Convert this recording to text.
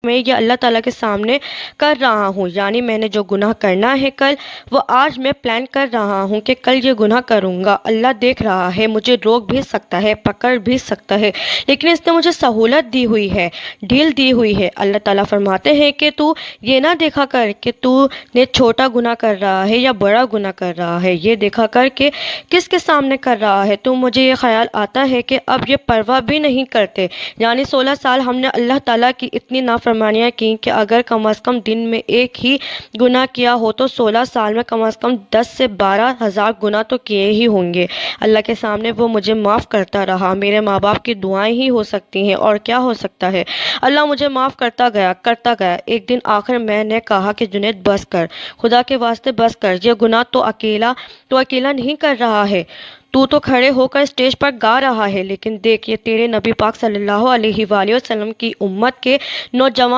میں یہ اللہ تعالیٰ کے سامنے کر رہا ہوں، یعنی میں نے جو گناہ کرنا ہے کل، وہ آج میں پلان کر رہا ہوں کہ کل یہ گناہ کروں گا۔ اللہ دیکھ رہا ہے، مجھے روک بھی سکتا ہے، پکڑ بھی سکتا ہے، لیکن اس نے مجھے سہولت دی ہوئی ہے، ڈھیل دی ہوئی ہے۔ اللہ تعالیٰ فرماتے ہیں کہ تو یہ نہ دیکھا کر کہ تو نے چھوٹا گناہ کر رہا ہے یا بڑا گناہ کر رہا ہے، یہ دیکھا کر کہ کس کے سامنے کر رہا ہے۔ تو مجھے یہ خیال آتا ہے کہ اب یہ پرواہ بھی نہیں کرتے، یعنی 16 سال ہم نے اللہ تعالیٰ کی اتنی نافرمانیاں کی کہ اگر کم از کم دن میں ایک ہی گناہ کیا ہو تو 16 سال میں کم از کم 10 سے 12 ہزار گناہ تو کیے ہی ہوں گے۔ اللہ کے سامنے وہ مجھے معاف کرتا رہا۔ میرے ماں باپ کی دعائیں ہی ہو سکتی ہیں، اور کیا ہو سکتا ہے۔ اللہ مجھے معاف کرتا گیا۔ ایک دن آخر میں نے کہا کہ جنید بس کر، خدا کے واسطے بس کر، یہ گناہ تو اکیلا نہیں کر رہا ہے، تو کھڑے ہو کر اسٹیج پر گا رہا ہے، لیکن دیکھ یہ تیرے نبی پاک صلی اللہ علیہ وآلہ وسلم کی امت کے نوجوان